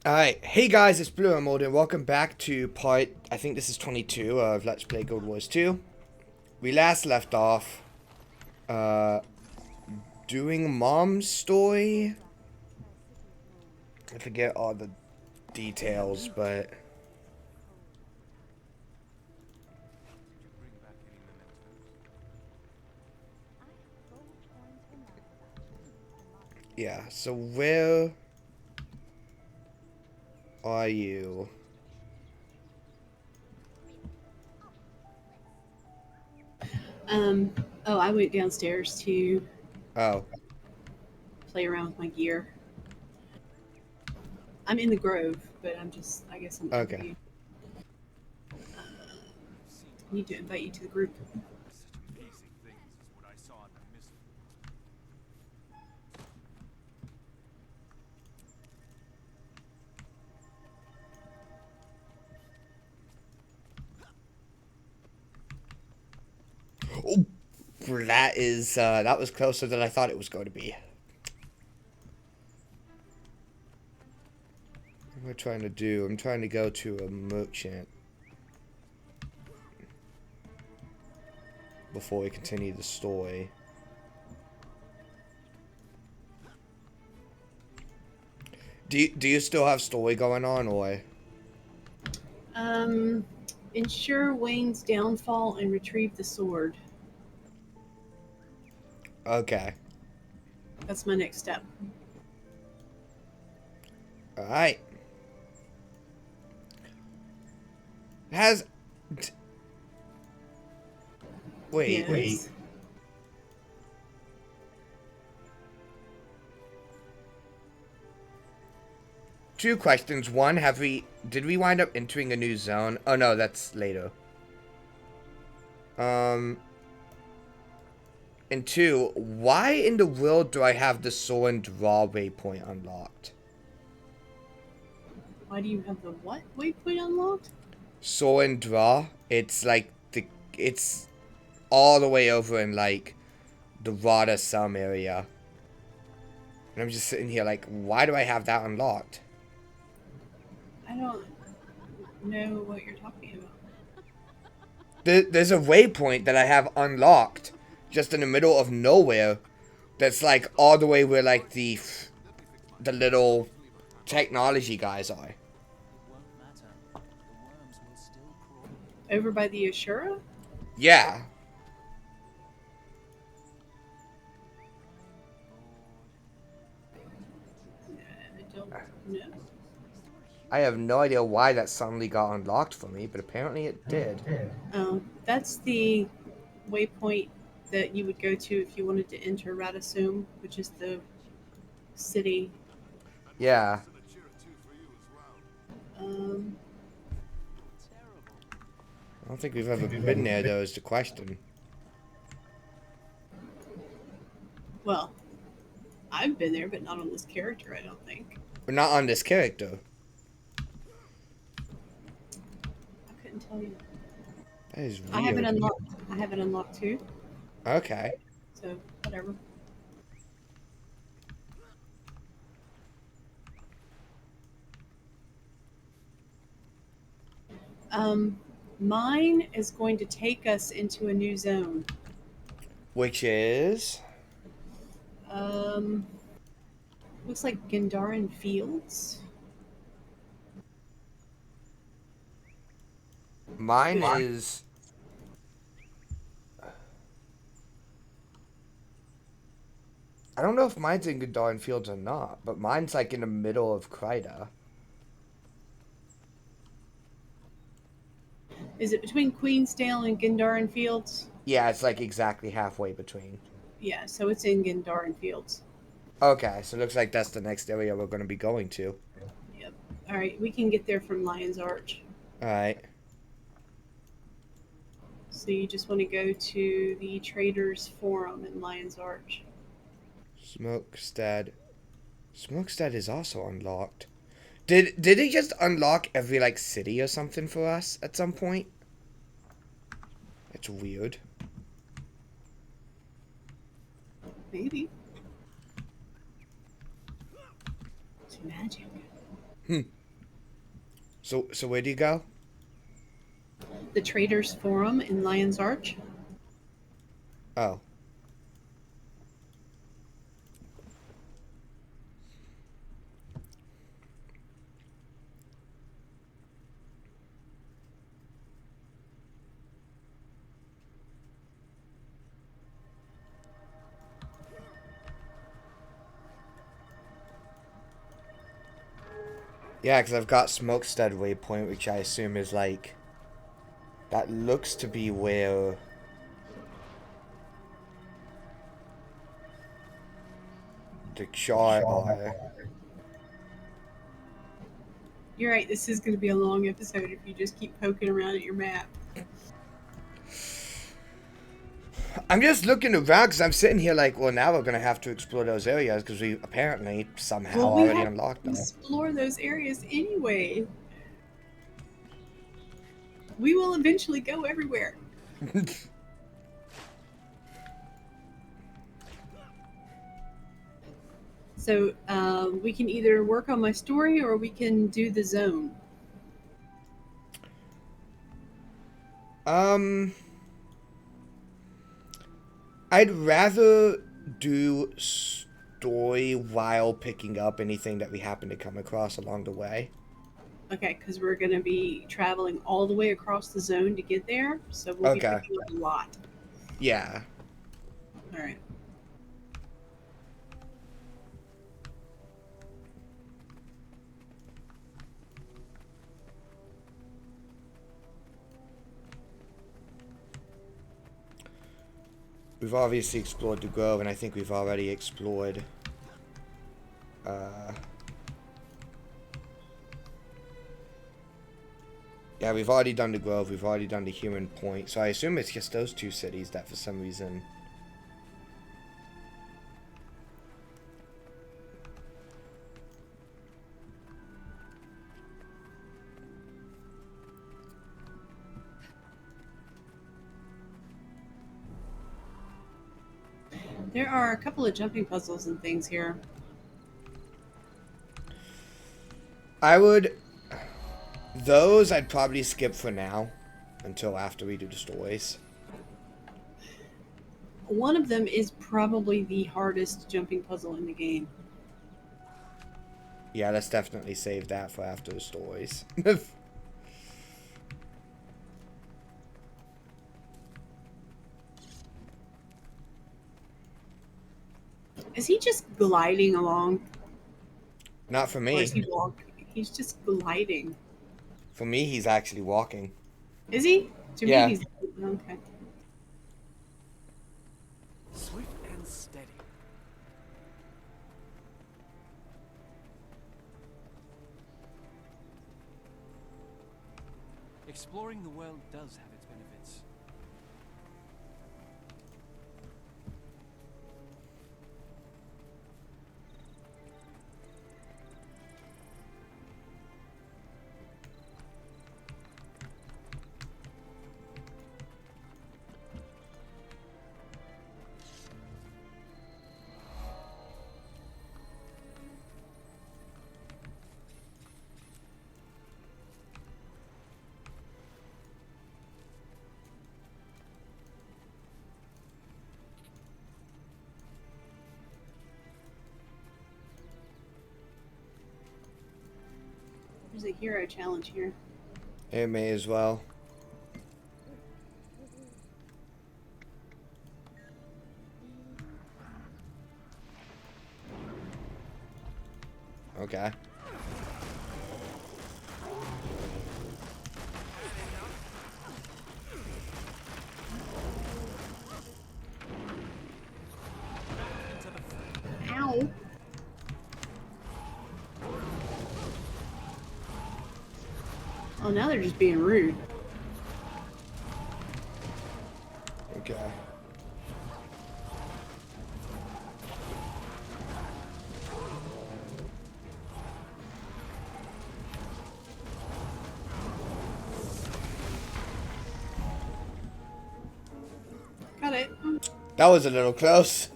Alright, hey guys, it's Blue Emerald and welcome back to part, I think this is 22 of Let's Play Guild Wars 2. We last left off, uh, doing Mom's story. I forget all the details, but... Yeah, so where are you? Oh, I went downstairs to Oh, play around with my gear. I'm in the Grove, but I guess I'm over okay. you. I need to invite you to the group. Oh, that was closer than I thought it was going to be. What am I trying to do? I'm trying to go to a merchant before we continue the story. Do you still have story going on, or? Um, ensure Wayne's downfall and retrieve the sword. Okay. That's my next step. Alright. Has... Wait. Yes. Two questions. One, did we wind up entering a new zone? Oh no, that's later. Um, and two, why in the world do I have the sword and draw waypoint unlocked? Why do you have the what waypoint unlocked? Sword and draw, it's all the way over in like the Rada Sum area. And I'm just sitting here like, why do I have that unlocked? I don't know what you're talking about. There's a waypoint that I have unlocked just in the middle of nowhere that's like all the way where like the little technology guys are. Over by the Ashura? Yeah, I don't know. I have no idea why that suddenly got unlocked for me, but apparently it did. That's the waypoint that you would go to if you wanted to enter Radisum, which is the city. Yeah, Um, I don't think we've ever been there though is the question. well, I've been there, but not on this character, I don't think. We're not on this character. I couldn't tell you. That is I haven't weird. unlocked. I haven't unlocked two, Okay. so whatever. Um, Mine is going to take us into a new zone. Which is... Um, Looks like Gendaran Fields. Mine is... I don't know if mine's in Godard Fields or not, but mine's like in the middle of Kryda. Is it between Queensdale and Gendaran Fields? Yeah, it's like exactly halfway between. Yeah, so it's in Gendaran Fields. Okay, so it looks like that's the next area we're going to be going to. Yep. All right, we can get there from Lion's Arch. Alright. So you just want to go to the Traders Forum in Lion's Arch. Smokestead. Smokestead is also unlocked. Did he just unlock every like city or something for us at some point? It's weird. Maybe. It's magic. So where do you go? The Traders Forum in Lion's Arch. Oh. Yeah, because I've got Smokestead Waypoint, which I assume is like... That looks to be where... the Char are. You're right, this is going to be a long episode if you just keep poking around at your map. I'm just looking around because I'm sitting here like, well, now we're going to have to explore those areas because we apparently somehow Well, we already have unlocked to them. explore those areas anyway. We will eventually go everywhere. So we can either work on my story or we can do the zone. I'd rather do story while picking up anything that we happen to come across along the way. Okay, because we're going to be traveling all the way across the zone to get there, so we'll be Okay. picking up a lot. Yeah. All right. We've obviously explored the Grove, and I think we've already explored... Yeah, we've already done the Grove, we've already done the Human Point, so I assume it's just those two cities that for some reason... There are a couple of jumping puzzles and things here. I would... Those I'd probably skip for now, until after we do the stories. One of them is probably the hardest jumping puzzle in the game. Yeah, let's definitely save that for after the stories. Is he just gliding along? Not for Or me. is he walking? He's just gliding. For me, he's actually walking. Is he? To Yeah. me, he's okay. Swift and steady. Exploring the world does have its benefits. There's a hero challenge here. It may as well. Okay. Ow! Oh, now they're just being rude. Okay. Got it. That was a little close.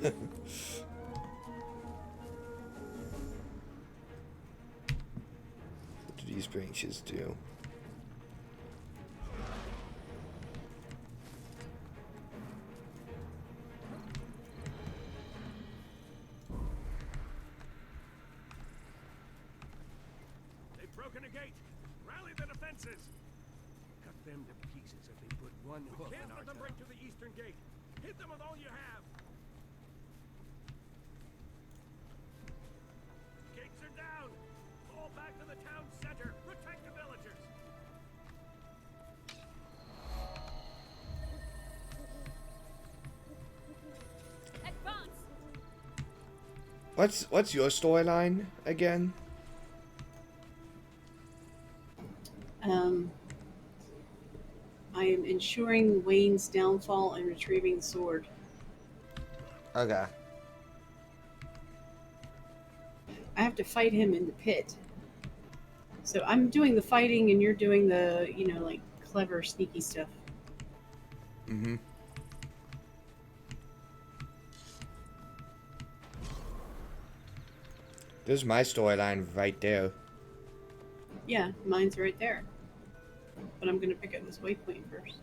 these branches do. They've broken a gate. Rally the defenses. Cut them to pieces if they put one hoof Can't in our let them town. break to the eastern gate. Hit them with all you have. Gates are down. Fall back to the town center. Protect the villagers. What's your storyline again? I am ensuring Wayne's downfall and retrieving the sword. Okay. I have to fight him in the pit. So I'm doing the fighting and you're doing the, like clever, sneaky stuff. Mm-hmm. There's my storyline right there. Yeah, mine's right there. But I'm going to pick up this waypoint first.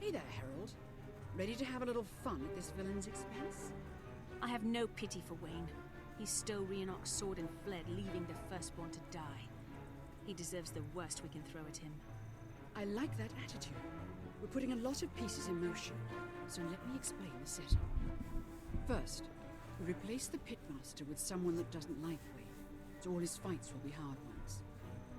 Hey there, Harold. Ready to have a little fun at this villain's expense? I have no pity for Wayne. He stole Rhenock's sword and fled, leaving the firstborn to die. He deserves the worst we can throw at him. I like that attitude. We're putting a lot of pieces in motion, so let me explain the setup. First, we replace the pitmaster with someone that doesn't like Wayne, so all his fights will be hard ones.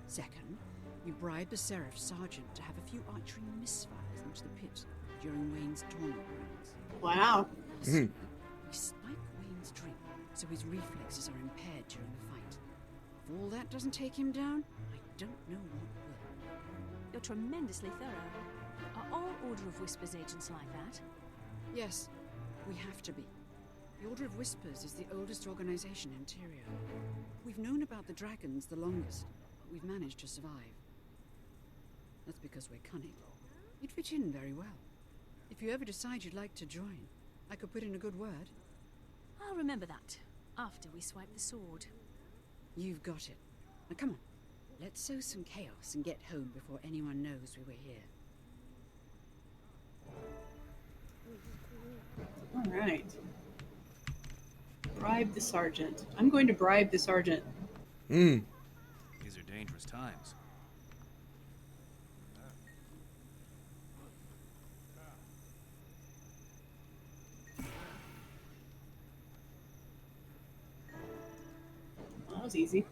Second, we bribe the Seraph Sergeant to have a few archery misfires into the pit during Wayne's tournament rounds. Wow. Lastly, we spike Wayne's drink, so his reflexes are impaired during the fight. If all that doesn't take him down, I don't know what will. You're tremendously thorough. Are all Order of Whispers agents like that? Yes, we have to be. The Order of Whispers is the oldest organization in Tyria. We've known about the dragons the longest, but we've managed to survive. That's because we're cunning. You'd fit in very well. If you ever decide you'd like to join, I could put in a good word. I'll remember that, after we swipe the sword. You've got it. Now come on, let's sow some chaos and get home before anyone knows we were here. All right. Bribe the sergeant. I'm going to bribe the sergeant. Hmm. These are dangerous times. That was easy.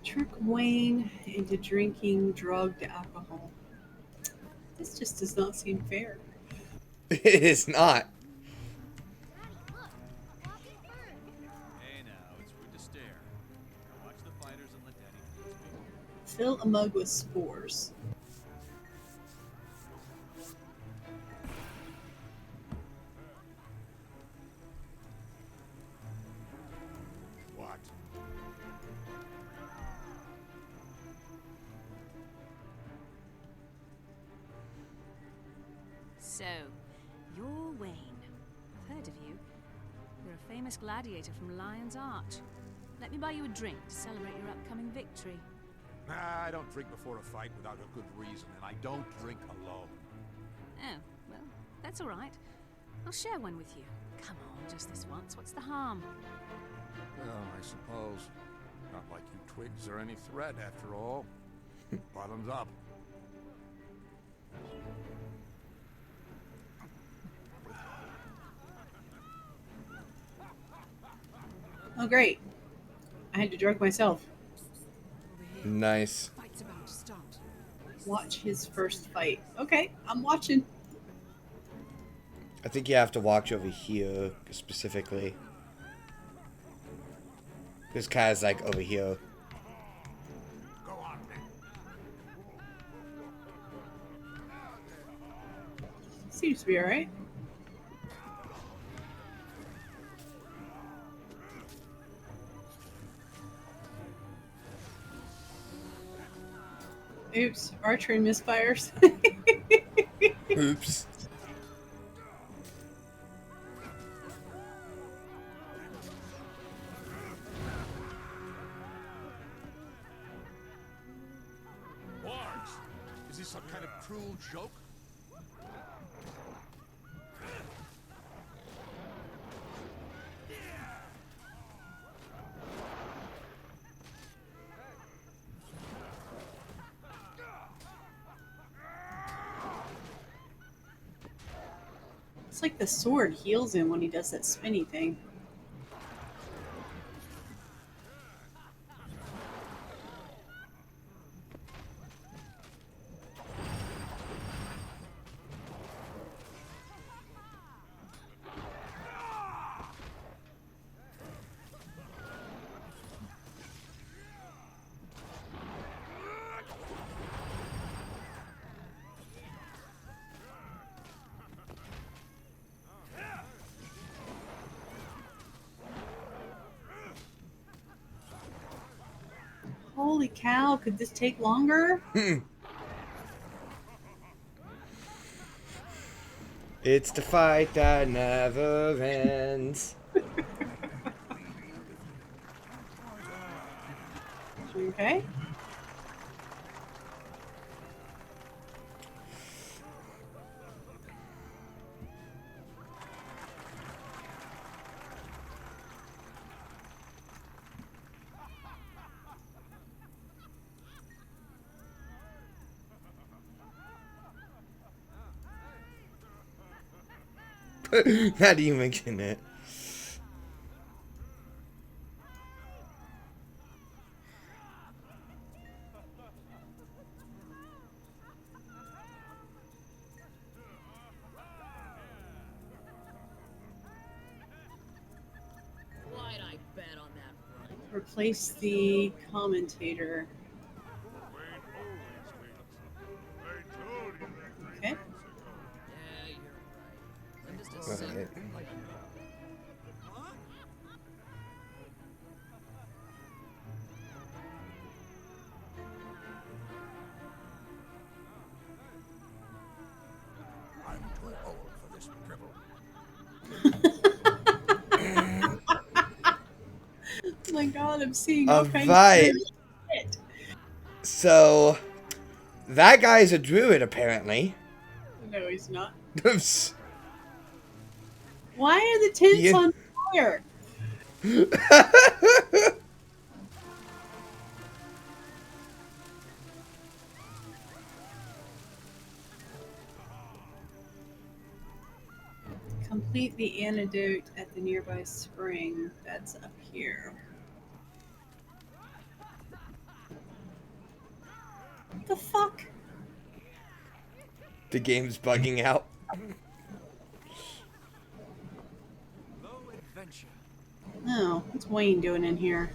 Trick Wayne into drinking drugged alcohol. This just does not seem fair. It is not. Hey now, it's rude to stare. Now watch the fighters and let Daddy speak. Fill a mug with spores. What? So, you're Wayne. I've heard of you. You're a famous gladiator from Lion's Arch. Let me buy you a drink to celebrate your upcoming victory. Nah, I don't drink before a fight without a good reason, and I don't drink alone. Oh, well, that's all right. I'll share one with you. Come on, just this once. What's the harm? Well, I suppose. Not like you twigs are any threat, after all. Bottoms up. Oh, great. I had to drug myself. Over here. Nice. Fight's about to start. Watch his first fight. Okay, I'm watching. I think you have to watch over here specifically. This guy's like over here. Go on, seems to be alright. Oops, archery misfires. Oops. Barnes! Is this some kind of cruel joke? It's like the sword heals him when he does that spinny thing. Holy cow, could this take longer? It's the fight that never ends. Okay. Not even mention it. Why'd I bet on that run? Replace the commentator. Okay. Yeah, you're right. I'm just a Right. sucker like you. I'm too old for this drivel. Oh my god, I'm seeing all kinds Alright. of shit. So, that guy's a druid, apparently. No, he's not. Oops. Why are the tents Yeah. on fire? Complete the antidote at the nearby spring. That's up here. What the fuck? The game's bugging out. Low adventure. Oh, what's Wayne doing in here?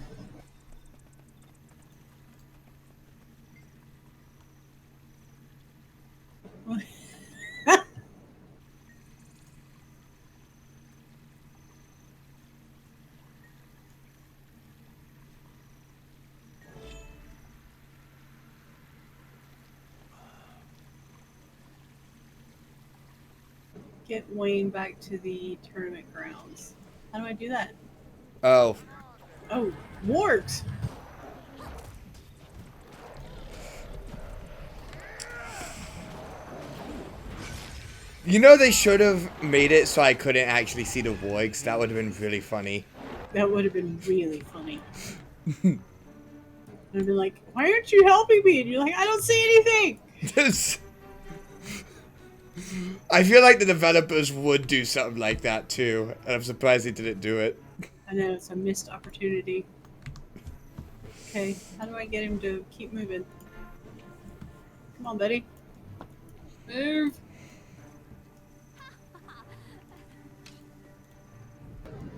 Get Wayne back to the tournament grounds. How do I do that? Oh. Oh, wargs! You know, they should have made it so I couldn't actually see the wargs. That would have been really funny. That would have been really funny. I'd be like, why aren't you helping me? And you're like, I don't see anything! This. I feel like the developers would do something like that too, and I'm surprised they didn't do it. I know, it's a missed opportunity. Okay, how do I get him to keep moving? Come on, buddy. Move!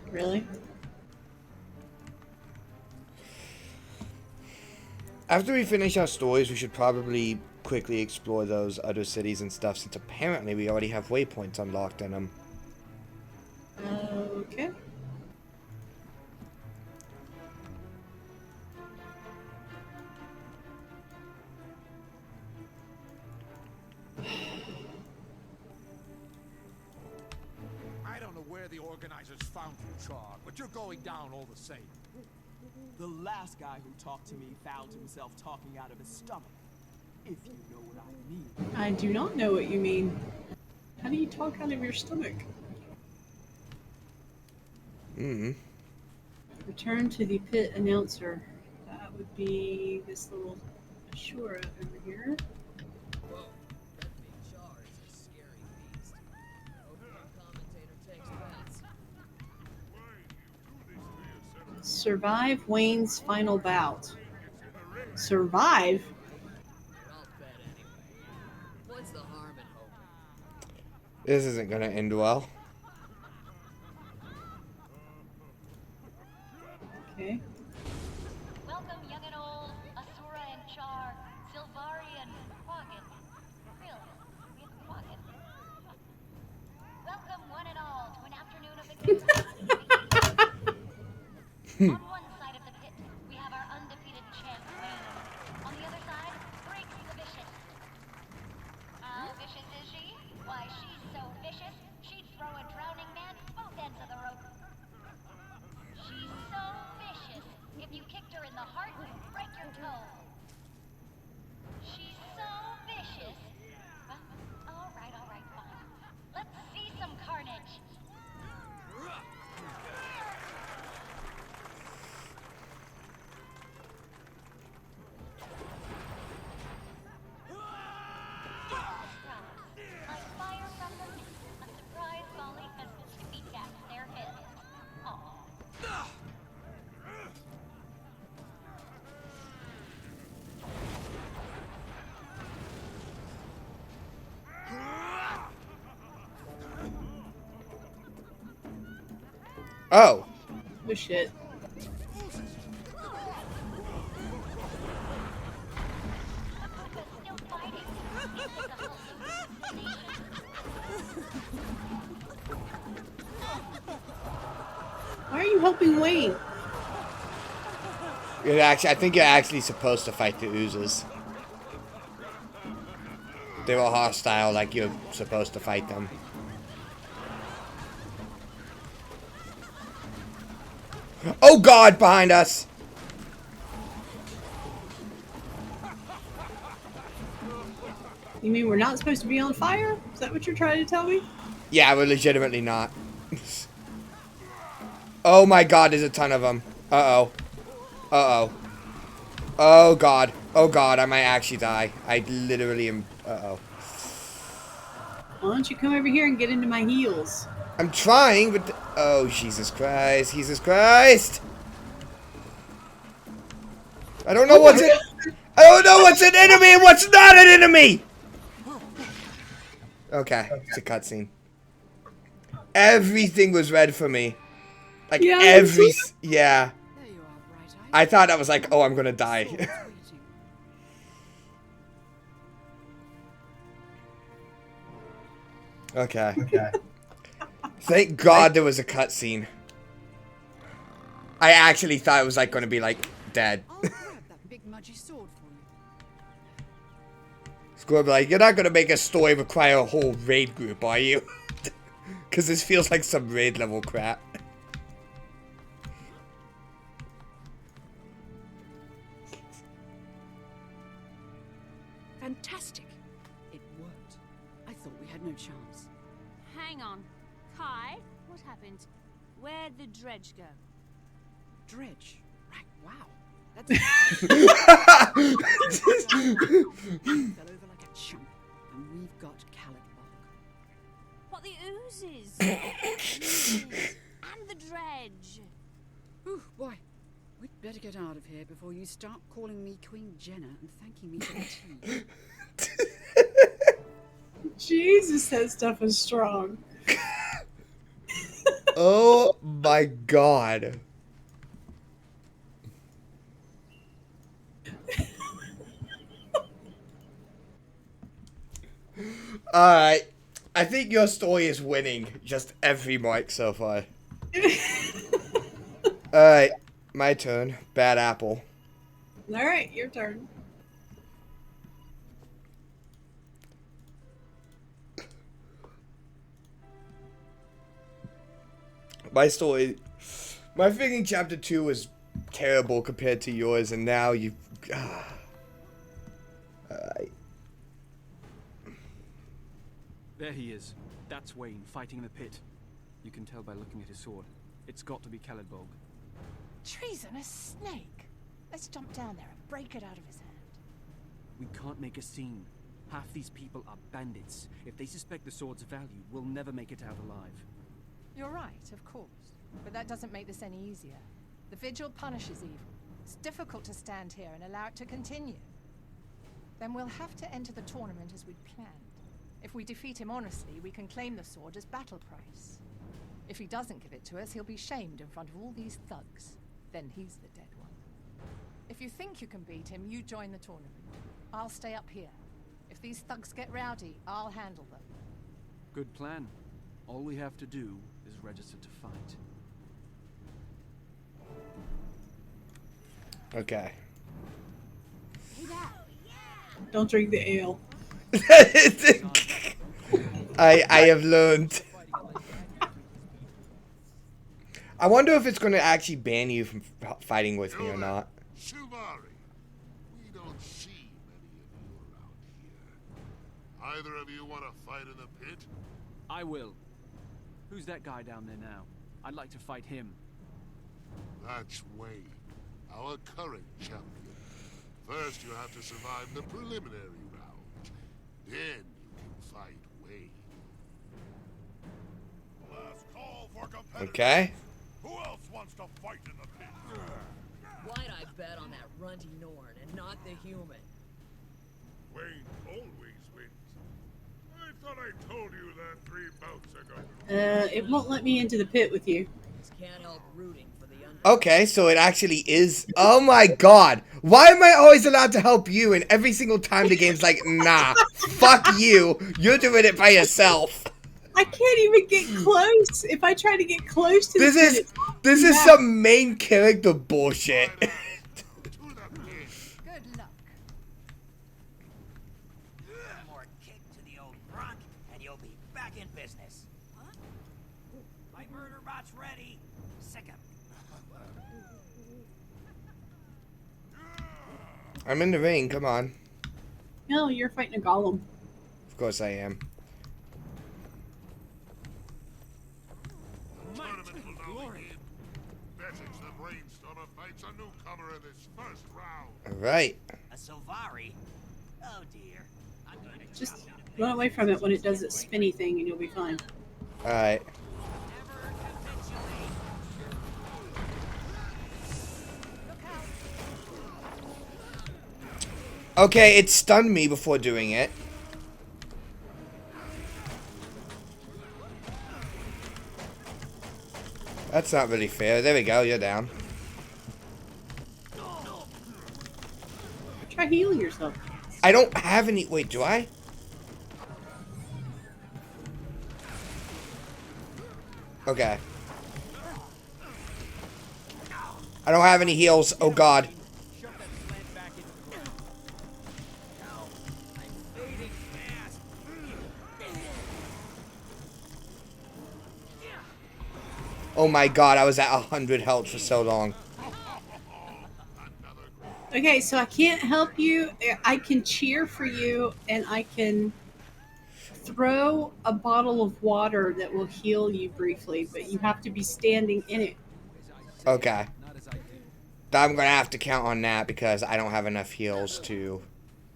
Really? After we finish our stories, we should probably quickly explore those other cities and stuff, since apparently we already have waypoints unlocked in them. Okay. I don't know where the organizers found you, Char, but you're going down all the same. The last guy who talked to me found himself talking out of his stomach. If you know what I mean. I do not know what you mean. How do you talk out of your stomach? Return to the pit announcer. That would be this little Ashura over here. Whoa, that big jar is a scary beast. Hope the commentator takes bets. Survive Wayne's final bout. Survive? I'll bet anyway. What's the harm in hoping? This isn't gonna end well. Okay. Welcome, young and old, Asura and Char, Silvari and Quaggan. Really? With Quaggan. Welcome, one and all, to an afternoon of excitement. On one side of the pit, we have our undefeated champ, Wayne. On the other side, Briggs the Vicious. How vicious is she? Why, she's so vicious, she'd throw a drowning man both ends of the rope. She's so vicious, if you kicked her in the heart, you'd break your toe. She's so vicious. Well, all right, fine. Let's see some carnage. Like fire from the mist, a surprise volley has tippy-tapped their heads. Aw. Oh. Oh shit. Still fighting. It's like a whole nation. Why are you helping Wayne? I think you're actually supposed to fight the oozes. They were hostile, like you're supposed to fight them. Oh God, behind us! You mean we're not supposed to be on fire? Is that what you're trying to tell me? Yeah, we're legitimately not. Oh my God, there's a ton of them. Uh-oh. Uh-oh. Oh God. Oh God, I might actually die. I literally am... Uh-oh. Why don't you come over here and get into my heels? I'm trying, but... Oh, Jesus Christ. Jesus Christ! I don't know what's in... I don't know what's an enemy and what's not an enemy! Okay, it's a cutscene. Everything was red for me. Like, Yeah, every... Yeah. There you are, Bright Eye. I thought I was like, oh, I'm gonna die. Sword's waiting. Okay. Thank God there was a cutscene. I actually thought it was like gonna be like dead. I'll grab that big mudgy sword for you. It's gonna be like, you're not gonna make a story require a whole raid group, are you? Because this feels like some raid level crap. Fantastic. It worked. I thought we had no chance. Hang on. Kai, what happened? Where'd the dredge go? Dredge. Right, wow. That's fell over like a chump. And we've got Calitbog. What, the oozes? Oozes. And the dredge. Ooh, boy. We'd better get out of here before you start calling me Queen Jenna and thanking me for the tea. Jesus, that stuff is strong. Oh my God. Alright. I think your story is winning just every mic so far. Alright. My turn. Bad apple. Alright, your turn. My story. My thinking chapter 2 was terrible compared to yours, and now you. Alright. There he is. That's Wayne, fighting in the pit. You can tell by looking at his sword. It's got to be Kelledbog. Treasonous snake! Let's jump down there and break it out of his hand. We can't make a scene. Half these people are bandits. If they suspect the sword's value, we'll never make it out alive. You're right, of course. But that doesn't make this any easier. The Vigil punishes evil. It's difficult to stand here and allow it to continue. Then we'll have to enter the tournament as we'd planned. If we defeat him honestly, we can claim the sword as battle price. If he doesn't give it to us, he'll be shamed in front of all these thugs. Then he's the dead one. If you think you can beat him, you join the tournament. I'll stay up here. If these thugs get rowdy, I'll handle them. Good plan. All we have to do is register to fight. Okay. Don't drink the ale. I have learned. I wonder if it's going to actually ban you from fighting with me or not. Shilvari, we don't see many of you around here. Either of you want to fight in the pit? I will. Who's that guy down there now? I'd like to fight him. That's Wayne, our current champion. First, you have to survive the preliminary round. Then you can fight Wayne. Last call for competitors. Okay. Who else wants to fight in the pit? Why'd I bet on that runty Norn and not the human? Wayne always wins. I thought I told you that 3 bouts ago. It won't let me into the pit with you. Just can't help rooting for the under. Okay, so it actually is. Oh my god. Why am I always allowed to help you, and every single time the game's like, nah, fuck you. You're doing it by yourself. I can't even get close. If I try to get close to This is some main character bullshit. Good luck. One more kick to the old Bronc, and you'll be back in business. Huh? My murder bot's ready. Sick him. I'm in the ring, come on. No, you're fighting a golem. Of course I am. Alright. A Silvari? Oh dear. I'm going to Just run away from it when it does its spinny thing and you'll be fine. Alright. Okay, it stunned me before doing it. That's not really fair. There we go, you're down. Try healing yourself. I don't have any... Wait, do I? Okay. I don't have any heals. Oh god. Oh my god, I was at 100 health for so long. Okay, so I can't help you. I can cheer for you, and I can throw a bottle of water that will heal you briefly, but you have to be standing in it. Okay. I'm gonna have to count on that because I don't have enough heals to...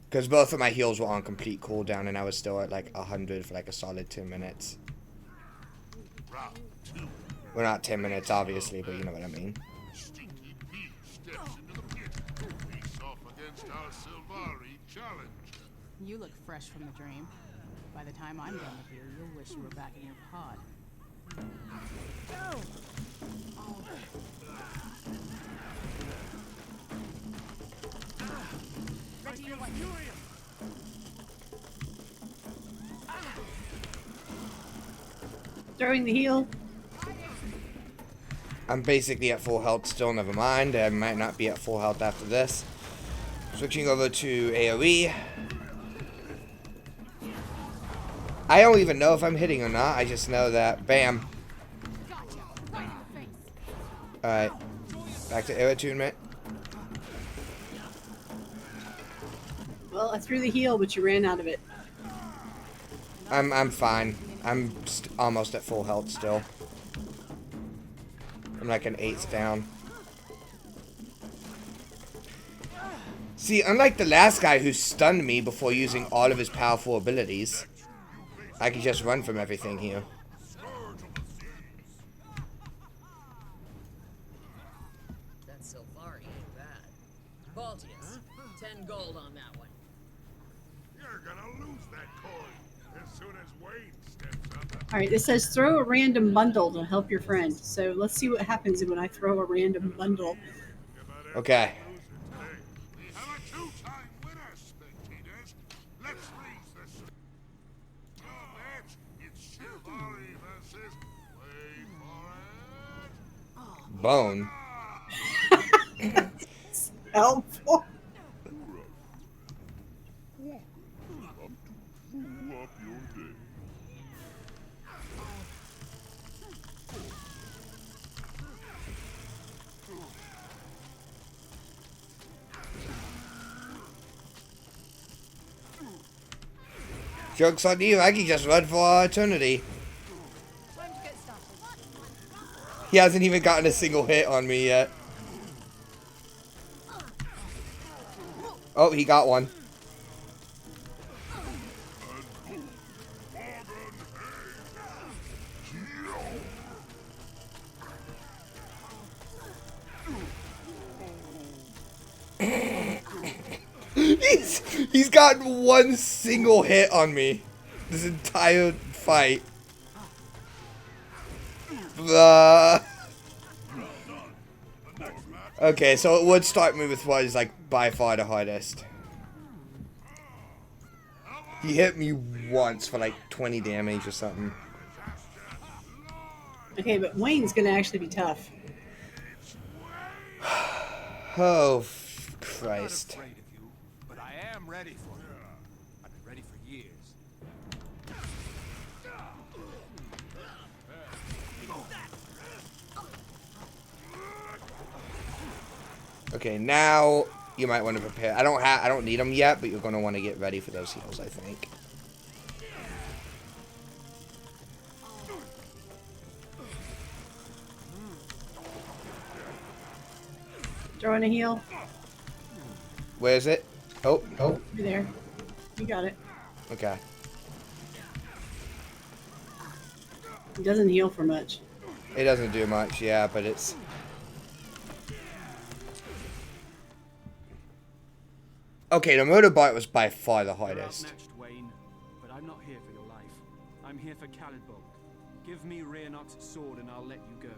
Because both of my heals were on complete cooldown and I was still at like 100 for like a solid 10 minutes. Well, not 10 minutes obviously, but you know what I mean. You look fresh from the dream. By the time I'm done with you, you'll wish you were back in your pod. Go! Oh. Ready to what? Throwing the heal. I'm basically at full health still, never mind. I might not be at full health after this. Switching over to AoE. I don't even know if I'm hitting or not. I just know that, bam. Alright. Back to air attunement. Well, I threw the heal, but you ran out of it. I'm fine. I'm almost at full health still. I'm like an 8th down. See, unlike the last guy who stunned me before using all of his powerful abilities, I can just run from everything here. That Sylvari ain't bad. Baltius, 10 gold on that one. You're gonna lose that coin as soon as Wayne steps up. All right, this says throw a random bundle to help your friend. So let's see what happens when I throw a random bundle. Okay. We have a two-time winner, spectators. Let's freeze this. It's Sylvari versus. Wait for it. Bone. Helpful. Joke's on you, I can just run for eternity. He hasn't even gotten a single hit on me yet. Oh, he got one. He's gotten one single hit on me this entire fight. Okay, so it would start me with what is like by far the hardest. He hit me once for like 20 damage or something. Okay, but Wayne's gonna actually be tough. Oh, Christ. But I am ready for you. I've been ready for years. Okay, now you might want to prepare. I don't need them yet, but you're gonna want to get ready for those heals, I think. Throwing a heal. Where is it? Oh. You're there. You got it. Okay. It doesn't heal for much. It doesn't do much, yeah, but it's... Okay, the motorbike was by far the hardest. You're outmatched, Wayne, but I'm not here for your life. I'm here for Caliban. Give me Rhiannoc's sword and I'll let you go.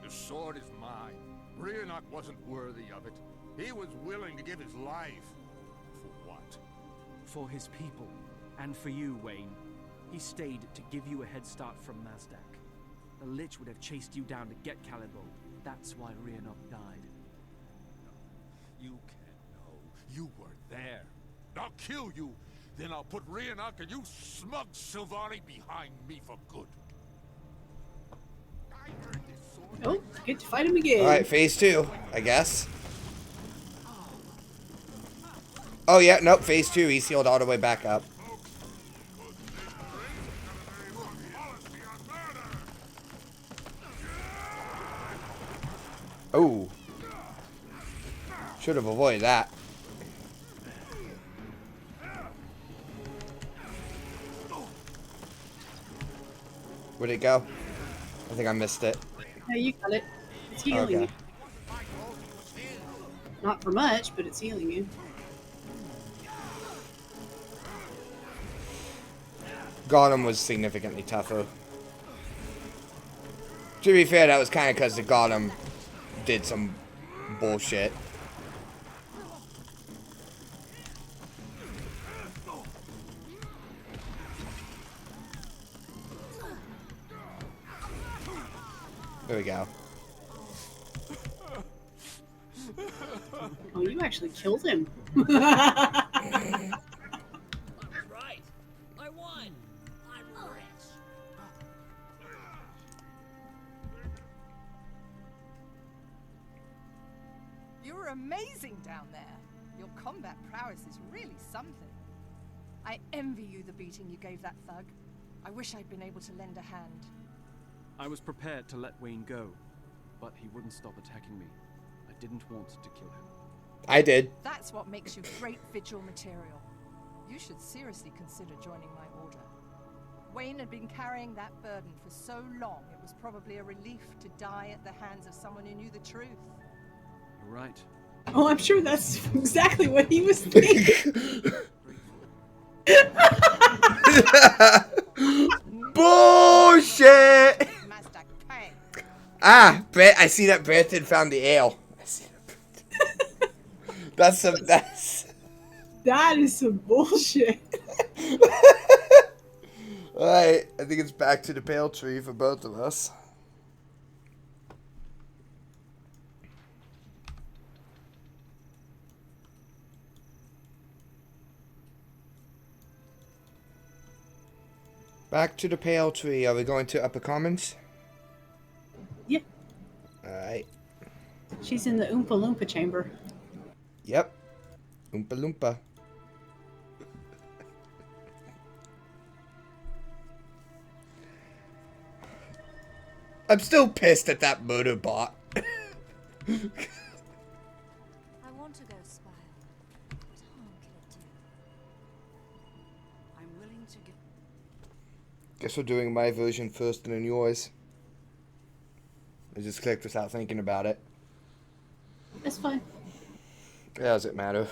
The sword is mine. Rhiannoc wasn't worthy of it. He was willing to give his life. For what? For his people, and for you, Wayne. He stayed to give you a head start from Mazdak. The Lich would have chased you down to get Caliban. That's why Rhiannoc died. You can't know. You were there. I'll kill you. Then I'll put Rhiannoc and you smug Sylvari behind me for good. Oh, get to fight him again. Alright, phase 2, I guess. Oh yeah, nope, phase 2, he's healed all the way back up. Oh. Should have avoided that. Where'd it go? I think I missed it. No, you got it. It's healing Okay. you. Not for much, but it's healing you. Gotham was significantly tougher. To be fair, that was kind of because the Gotham did some bullshit. There we go. Oh, you actually killed him. I was right. I won. I'm rich. You were amazing down there. Your combat prowess is really something. I envy you the beating you gave that thug. I wish I'd been able to lend a hand. I was prepared to let Wayne go, but he wouldn't stop attacking me. I didn't want to kill him. I did. That's what makes you great vigil material. You should seriously consider joining my order. Wayne had been carrying that burden for so long, it was probably a relief to die at the hands of someone who knew the truth. You're right. Oh, I'm sure that's exactly what he was thinking. Bullshit! Ah, Brett, I see that Brandon found the ale. I see that. That is some bullshit. Alright, I think it's back to the pale tree for both of us. Back to the pale tree. Are we going to upper commons? Yep. Alright. She's in the Oompa Loompa chamber. Yep. Oompa Loompa. I'm still pissed at that motorbot. I want to go spy. What harm can it do? I'm willing to give. Guess we're doing my version first and then yours. I just clicked without thinking about it. That's fine. Yeah, does it matter?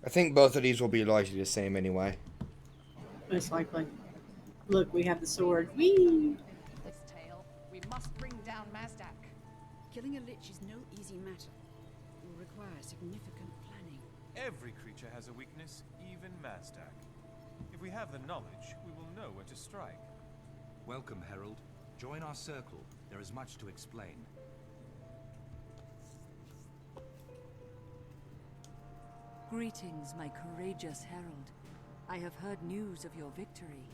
I think both of these will be largely the same anyway. Most likely. Look, we have the sword. Whee! This tale. We must bring down Mazdak. Killing a lich is no easy matter. It will require significant planning. Every creature has a weakness, even Mazdak. If we have the knowledge, we will know where to strike. Welcome, Herald. Join our circle. There is much to explain. Greetings, my courageous herald. I have heard news of your victory.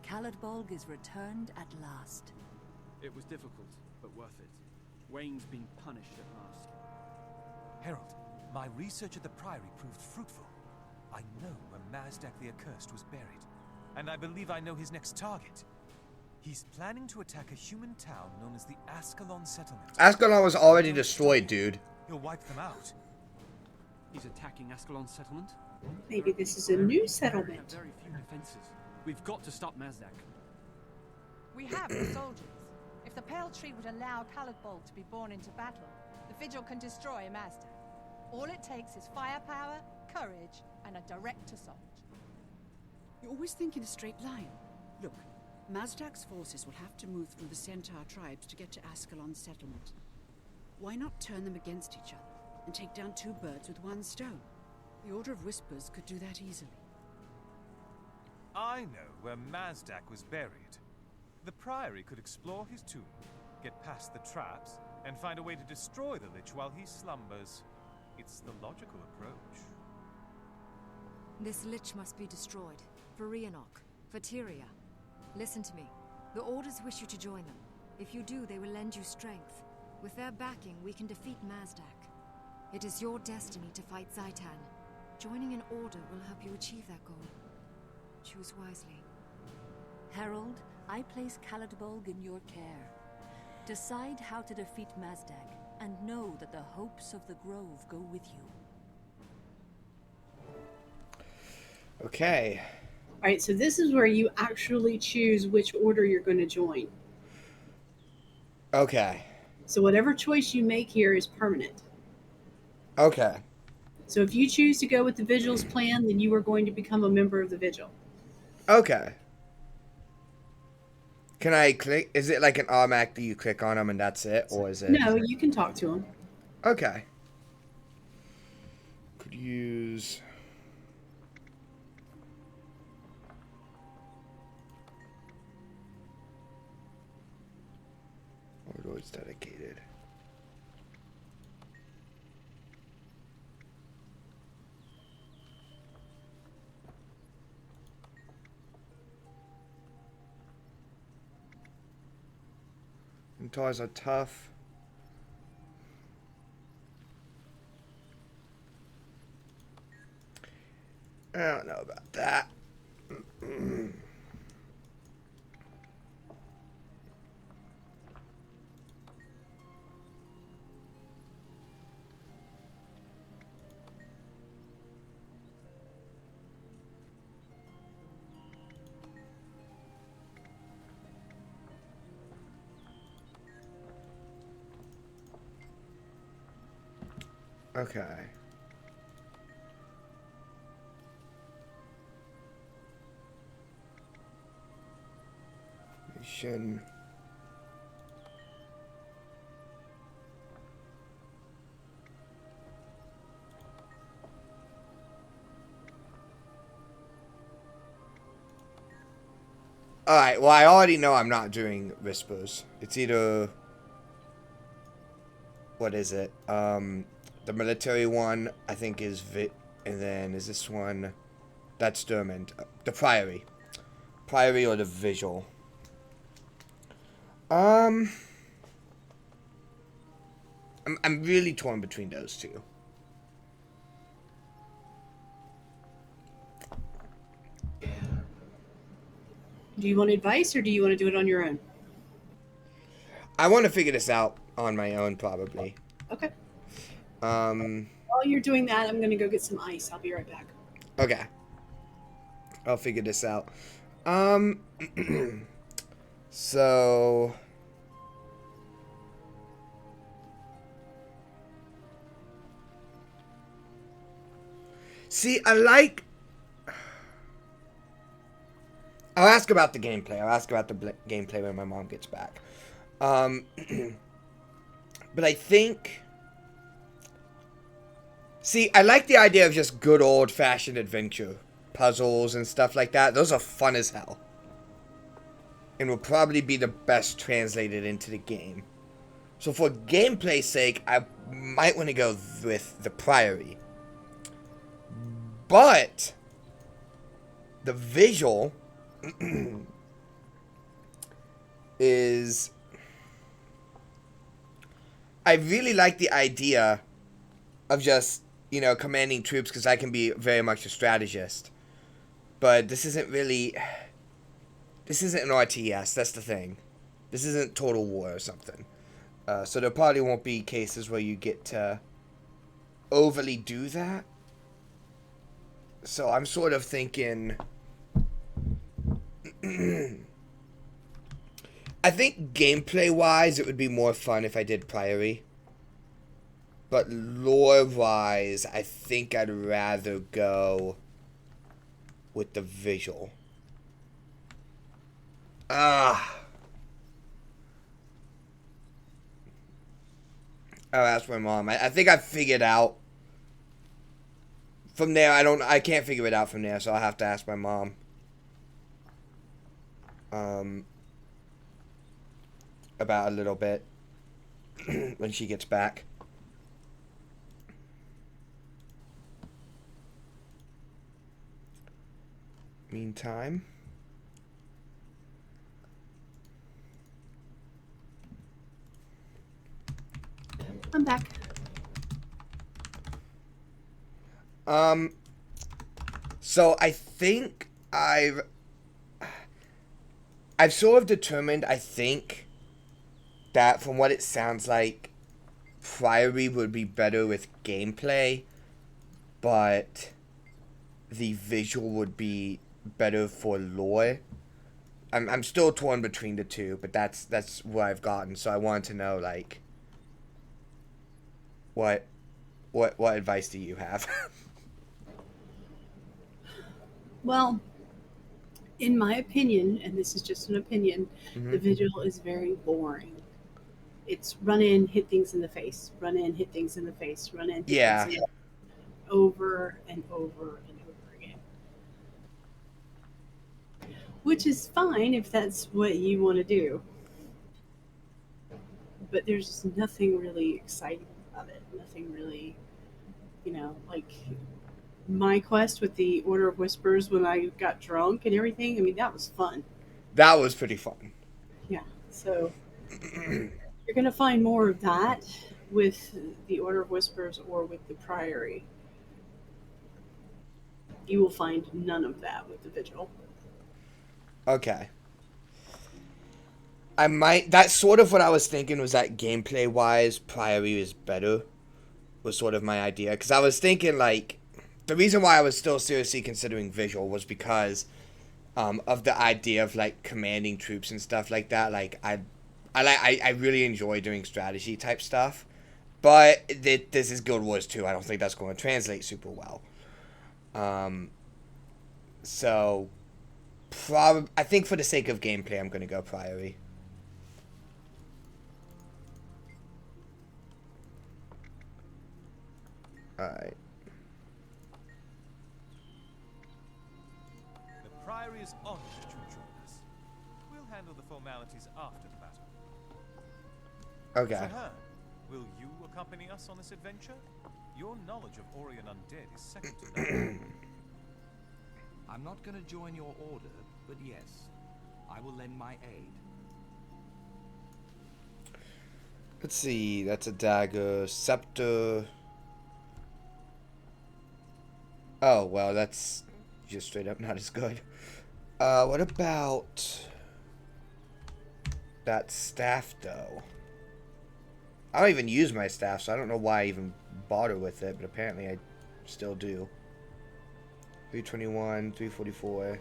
Caladbolg is returned at last. It was difficult, but worth it. Wayne's been punished at last. Herald, my research at the Priory proved fruitful. I know where Mazdak the Accursed was buried, and I believe I know his next target. He's planning to attack a human town known as the Ascalon Settlement. Ascalon was already destroyed, dude. He'll wipe them out. He's attacking Ascalon Settlement? Maybe this is a new We have settlement. very few defenses. We've got to stop Mazdak. We have the soldiers. If the Pale Tree would allow Caladbolg to be born into battle, the Vigil can destroy Mazdak. All it takes is firepower, courage, and a direct assault. You always think in a straight line. Look, Mazdak's forces will have to move through the Centaur tribes to get to Ascalon Settlement. Why not turn them against each other and take down two birds with one stone? The Order of Whispers could do that easily. I know where Mazdak was buried. The Priory could explore his tomb, get past the traps, and find a way to destroy the Lich while he slumbers. It's the logical approach. This Lich must be destroyed. For Rhiannoch. For Tyria. Listen to me. The Orders wish you to join them. If you do, they will lend you strength. With their backing, we can defeat Mazdak. It is your destiny to fight Zaitan. Joining an Order will help you achieve that goal. Choose wisely. Herald, I place Caladbolg in your care. Decide how to defeat Mazdak, and know that the hopes of the Grove go with you. Okay. Alright, so this is where you actually choose which order you're going to join. Okay. So whatever choice you make here is permanent. Okay. So if you choose to go with the Vigil's plan, then you are going to become a member of the Vigil. Okay. Can I click? Is it like an automatic that you click on them and that's it? Or is it? No, you can talk to him. Okay. Could use... complicated. Centaurs are tough. I don't know about that. Okay. Mission. Alright, well, I already know I'm not doing Whispers. It's either... What is it? The military one, I think, is and then is this one... That's Dermond. The Priory. Priory or the Visual. I'm really torn between those two. Do you want advice or do you want to do it on your own? I want to figure this out on my own, probably. Okay. Um. While you're doing that, I'm going to go get some ice. I'll be right back. Okay. I'll figure this out. So... See, I like... I'll ask about the gameplay. I'll ask about the gameplay when my mom gets back. But I think... See, I like the idea of just good old-fashioned adventure. Puzzles and stuff like that. Those are fun as hell. And will probably be the best translated into the game. So for gameplay's sake, I might want to go with the Priory. But the visual is... I really like the idea of just, you know, commanding troops because I can be very much a strategist. But this isn't really... This isn't an RTS, that's the thing. This isn't Total War or something. So there probably won't be cases where you get to overly do that. So I'm sort of thinking... I think gameplay-wise, it would be more fun if I did Priory. But lore-wise, I think I'd rather go with the visual. I'll ask my mom. I think I figured out. From there, I can't figure it out from there, so I'll have to ask my mom. About a little bit. When she gets back. Meantime. I'm back. So I think I've sort of determined, I think, that from what it sounds like, Priory would be better with gameplay, but the visual would be better for lore. I'm still torn between the two, but that's where I've gotten. So I wanted to know, like, what advice do you have? Well, in my opinion, and this is just an opinion, the visual is very boring. It's run in, hit things in the face, run in, hit things in the face, run in, hit things in the face, over and over and over again. Which is fine if that's what you want to do. but there's nothing really exciting about it. Nothing really, like my quest with the Order of Whispers when I got drunk and everything. I mean, that was fun. That was pretty fun. Yeah. So you're going to find more of that with the Order of Whispers or with the Priory. You will find none of that with the Vigil. Okay. That's sort of what I was thinking, was that gameplay wise, Priory is better. Was sort of my idea. Because I was thinking, like, the reason why I was still seriously considering Vigil was because of the idea of, like, commanding troops and stuff like that. Like, I really enjoy doing strategy type stuff. But this is Guild Wars 2. I don't think that's going to translate super well. So, I think for the sake of gameplay, I'm going to go Priory. Alright. The Priory is honored that you join us. We'll handle the formalities after the battle. Okay. Trahearne, will you accompany us on this adventure? Your knowledge of Orien Undead is second to none. I'm not going to join your order, but yes, I will lend my aid. Let's see, that's a dagger, scepter. Oh, well, that's just straight up not as good. What about that staff, though? I don't even use my staff, so I don't know why I even bother with it, but apparently I still do. 321, 344.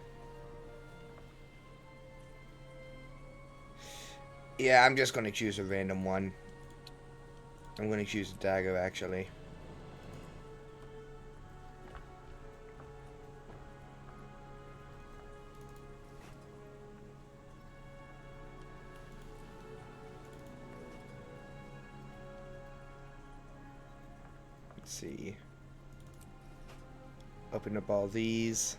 Yeah, I'm just going to choose a random one. I'm going to choose a dagger, actually. Let's see. Open up all these.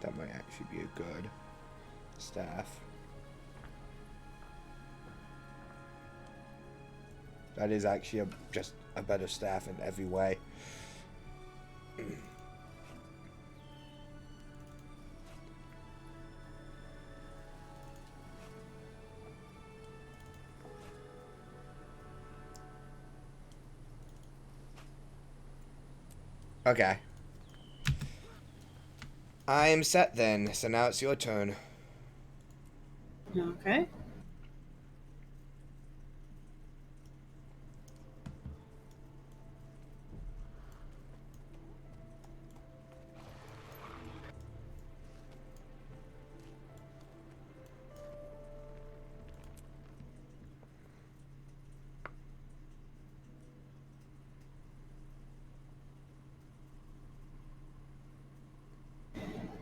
That might actually be a good staff. That is actually just a better staff in every way. Okay. I am set then, so now it's your turn. Okay.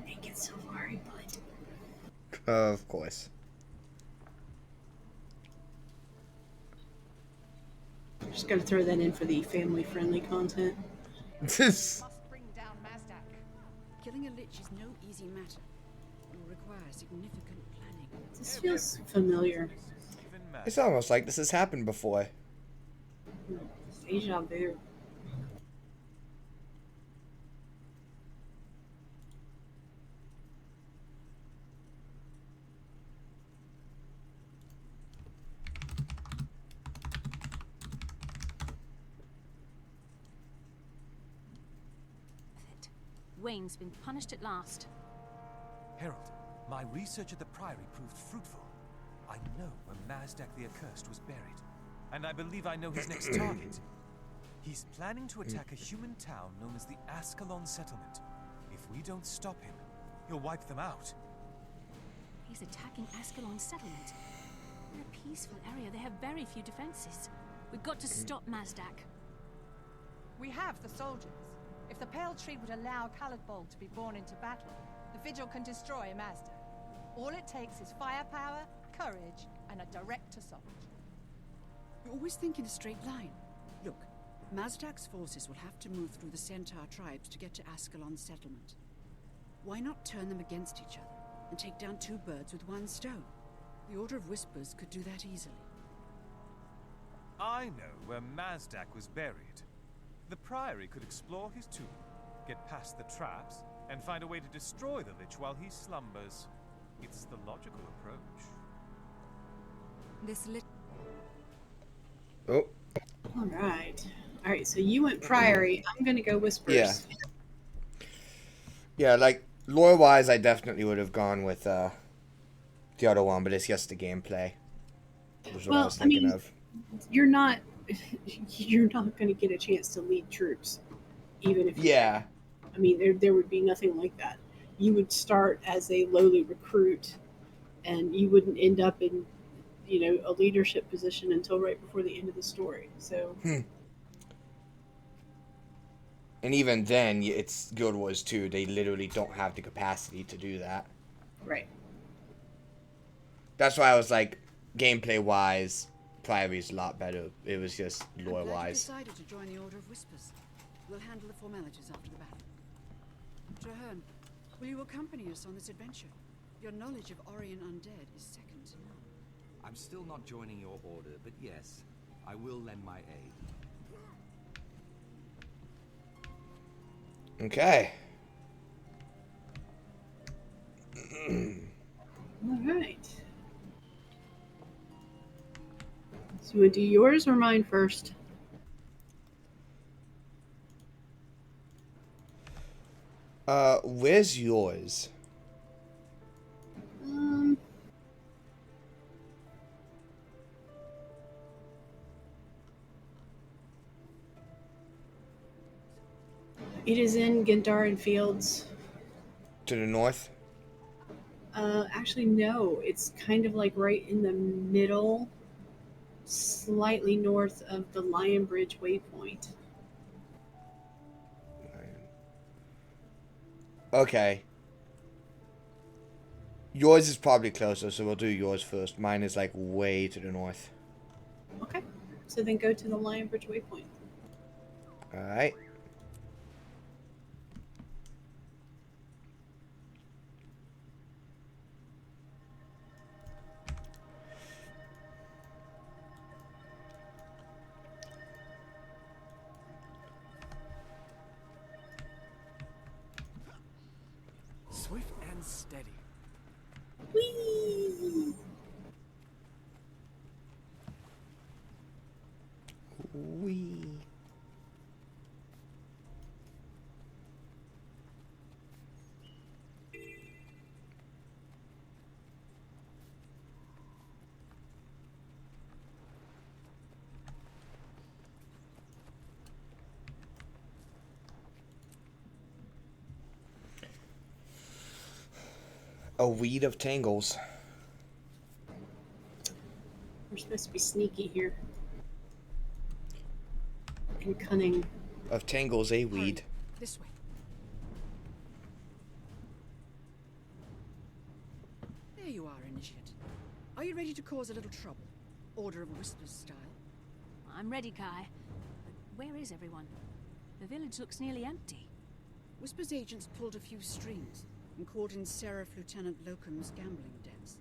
Make it Sylvari, bud. Of course. Just gotta throw that in for the family-friendly content. Killing a lich is no easy matter. It will require significant planning. This feels familiar. It's almost like this has happened before. Deja vu. Wayne's been punished at last. Herald, my research at the Priory proved fruitful. I know where Mazdak the Accursed was buried, and I believe I know his next target. He's planning to attack a human town known as the Ascalon Settlement. If we don't stop him, he'll wipe them out. He's attacking Ascalon Settlement. In a peaceful area, they have very few defenses. We've got to stop Mazdak. We have the soldiers. If the Pale Tree would allow Caladbolg to be born into battle, the Vigil can destroy Mazdak. All it takes is firepower, courage, and a direct assault. You always think in a straight line. Look, Mazdak's forces will have to move through the Centaur tribes to get to Ascalon's settlement. Why not turn them against each other? and take down 2 birds with 1 stone. The Order of Whispers could do that easily. I know where Mazdak was buried. The Priory could explore his tomb, get past the traps, and find a way to destroy the Lich while he slumbers. It's the logical approach. This Lich... Oh. Alright. Alright, so you went Priory. I'm gonna go Whispers. Yeah. Yeah, like, lore-wise, I definitely would have gone with the other one, but it's just the gameplay. Was what I was thinking of. You're not gonna get a chance to lead troops, even if you Yeah. I mean, there would be nothing like that. You would start as a lowly recruit, and you wouldn't end up in, a leadership position until right before the end of the story. So. And even then, it's Guild Wars 2. They literally don't have the capacity to do that. Right. That's why I was like, gameplay-wise, Priory's a lot better. It was just I'm glad you lore-wise. decided to join the Order of Whispers. We'll handle the formalities after the battle. Traherne, will you accompany us on this adventure? Your knowledge of Orien undead is second to none. I'm still not joining your order, but yes, I will lend my aid. Okay. Alright. So you want to do yours or mine first? Where's yours? It is in Gandharan Fields. To the north? Actually, no. It's kind of like right in the middle, slightly north of the Lion Bridge waypoint. Okay. Yours is probably closer, so we'll do yours first. Mine is like way to the north. Okay. So then go to the Lion Bridge waypoint. Alright. Swift and steady. Whee! Wee. A weed of tangles. We're supposed to be sneaky here. And cunning. Of tangles, a weed. This way. There you are, Initiate. Are you ready to cause a little trouble? Order of Whispers style? I'm ready, Kai. But where is everyone? The village looks nearly empty. Whispers agents pulled a few strings and called in Seraph Lieutenant Locum's gambling debts.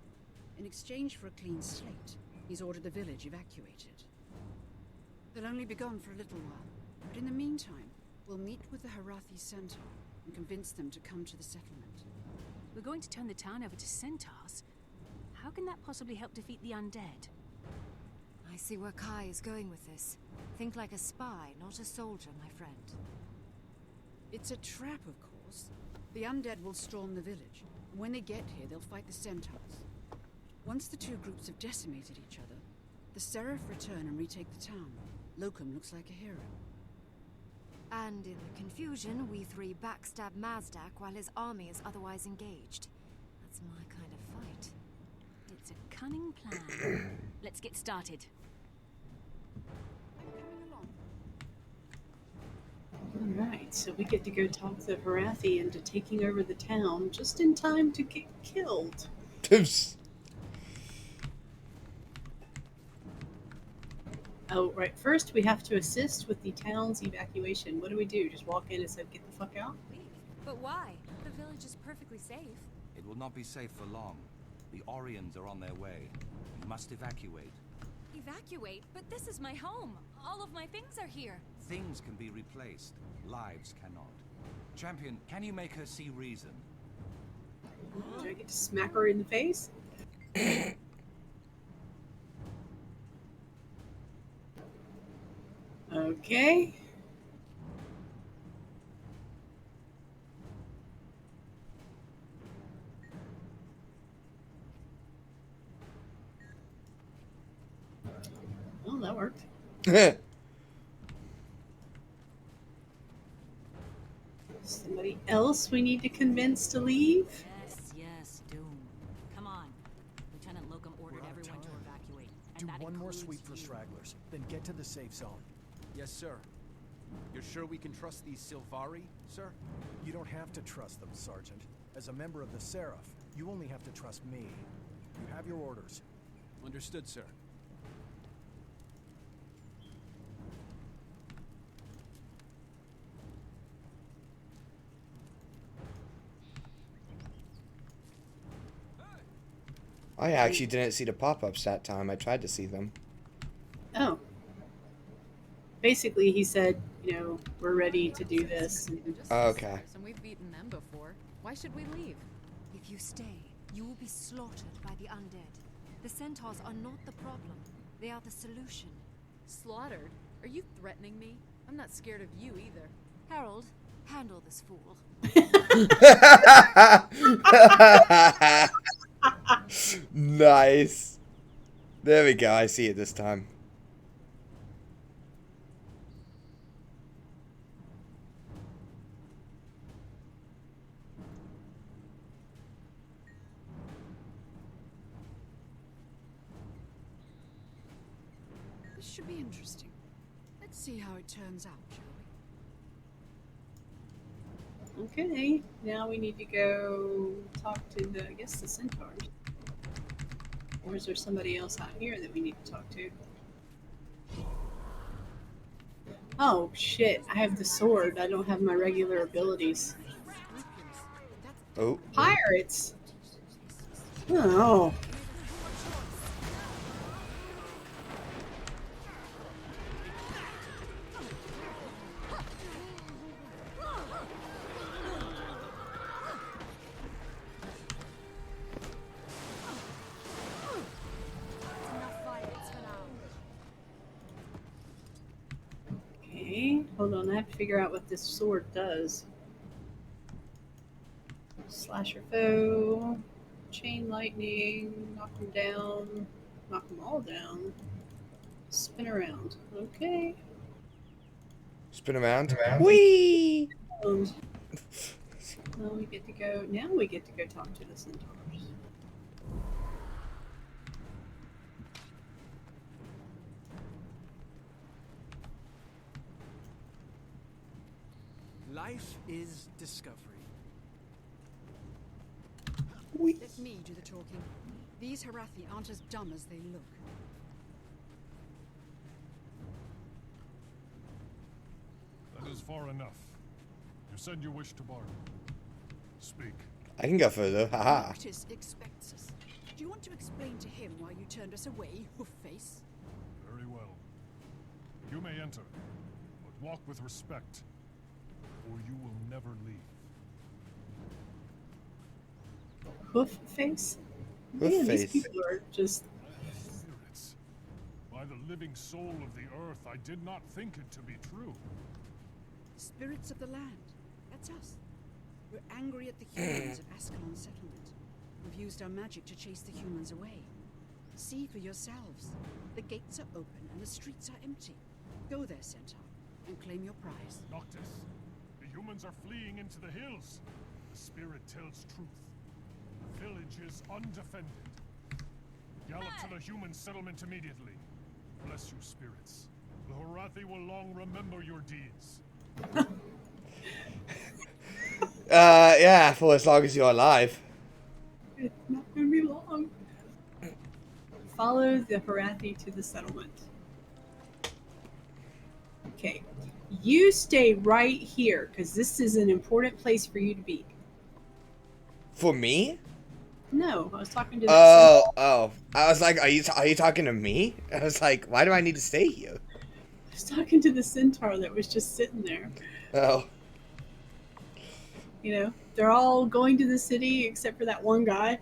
In exchange for a clean slate, he's ordered the village evacuated. They'll only be gone for a little while, but in the meantime, we'll meet with the Harathi Centaur and convince them to come to the settlement. We're going to turn the town over to centaurs? How can that possibly help defeat the undead? I see where Kai is going with this. Think like a spy, not a soldier, my friend. It's a trap, of course. The undead will storm the village, and when they get here, they'll fight the centaurs. Once the two groups have decimated each other, the Seraph return and retake the town. Locum looks like a hero. And in the confusion, we 3 backstab Mazdak while his army is otherwise engaged. That's my kind of fight. It's a cunning plan. Let's get started. Alright, so we get to go talk the Harathi into taking over the town just in time to get killed. Oh, right. First, we have to assist with the town's evacuation. What do we do? Just walk in and say, get the fuck out? But why? The village is perfectly safe. It will not be safe for long. The Orions are on their way. You must evacuate. Evacuate? But this is my home. All of my things are here. Things can be replaced. Lives cannot. Champion, can you make her see reason? Do I get to smack her in the face? Okay. Well, that worked. Somebody else we need to convince to leave? Yes, Doom. Come on. Lieutenant Locum ordered everyone to evacuate. Do one more sweep for stragglers, then get to the safe zone. Yes, sir. You're sure we can trust these Sylvari, sir? You don't have to trust them, Sergeant. As a member of the Seraph, you only have to trust me. You have your orders. Understood, sir. I actually didn't see the pop-ups that time. I tried to see them. Oh. Basically, he said, you know, we're ready to do this. Okay. And we've beaten them before. Why should we leave? If you stay, you will be slaughtered by the undead. The centaurs are not the problem. They are the solution. Slaughtered? Are you threatening me? I'm not scared of you either. Harold, handle this fool. Nice. There we go. I see it this time. This should be interesting. Let's see how it turns out, shall we? Okay, now we need to go talk to the, I guess, the centaurs. Or is there somebody else out here that we need to talk to? Oh, shit. I have the sword. I don't have my regular abilities. Oh. Pirates? Oh. Okay, hold on. I have to figure out what this sword does. Slash your foe, chain lightning, knock them down, knock them all down, spin around. Okay. Spin around. Whee! Now we get to go. Now we get to go talk to the centaurs. Life is discovery. Let me do the talking. These Harathi aren't as dumb as they look. That is far enough. You said you wish to bargain. Speak. I can go further. Haha. Noctis expects us. Do you want to explain to him why you turned us away, hoof-face? Very well. You may enter, but walk with respect, or you will never leave. Hoof face? Hoof Man, face. these people are just. Spirits. By the living soul of the earth, I did not think it to be true. Spirits of the land. That's us. We're angry at the humans of Ascalon settlement. We've used our magic to chase the humans away. See for yourselves. The gates are open and the streets are empty. Go there, Centaur, and claim your prize. Noctis, the humans are fleeing into the hills. The spirit tells truth. The village is undefended. Gallop to the human settlement immediately. Bless you, spirits. The Harathi will long remember your deeds. Yeah, for as long as you're alive. It's not gonna be long. Follow the Harathi to the settlement. Okay. You stay right here, because this is an important place for you to be. For me? No, I was talking to. Oh. I was like, are you talking to me? I was like, why do I need to stay here? I was talking to the centaur that was just sitting there. Oh. You know, they're all going to the city except for that one guy.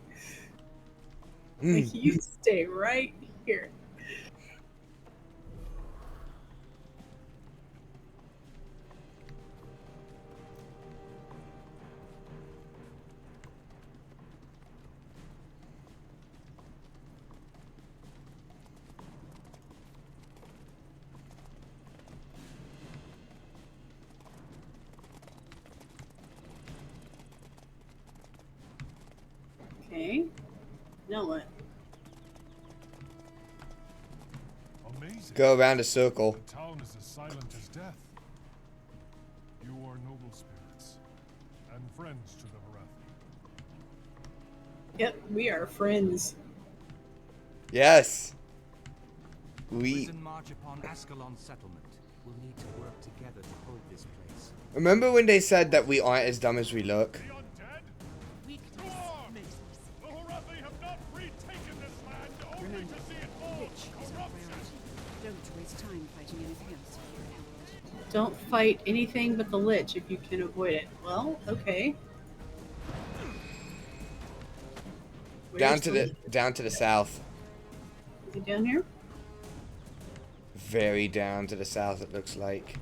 Like, you stay right here. Okay. Now what? Amazing. Go around a circle. The town is as silent as death. You are noble spirits and friends to the Varathi. Yep, we are friends. Yes. Prison march upon Ascalon's settlement. We'll need to work together to hold this place. Remember when they said that we aren't as dumb as we look? Remember, the Lich is our priority. Don't waste time fighting anything else if you can help it. Don't fight anything but the Lich if you can avoid it. Well, okay. Down to the south. Is it down here? Very down to the south, it looks like.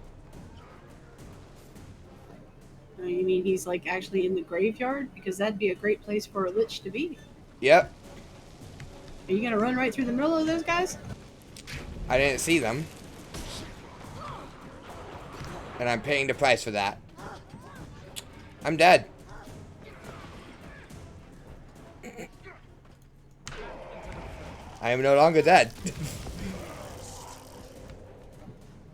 You mean he's like actually in the graveyard? Because that'd be a great place for a Lich to be. Yep. Are you gonna run right through the middle of those guys? I didn't see them. And I'm paying the price for that. I'm dead. I am no longer dead.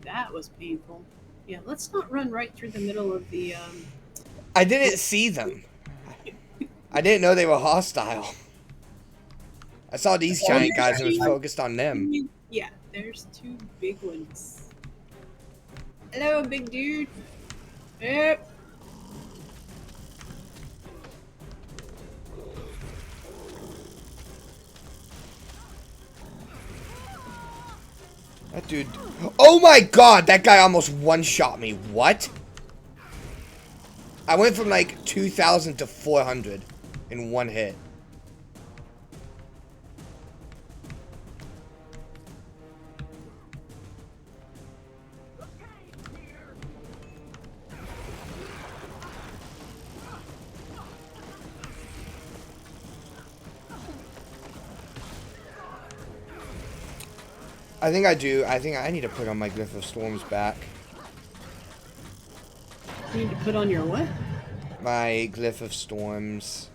That was painful. Yeah, let's not run right through the middle of the, I didn't see them. I didn't know they were hostile. I saw these giant guys and was focused on them. Yeah, there's two big ones. Hello, big dude. Yep. That dude. Oh my god, that guy almost one-shot me. What? I went from like 2,000 to 400 in one hit. I think I do. I think I need to put on my Glyph of Storms back. You need to put on your what? My Glyph of Storms.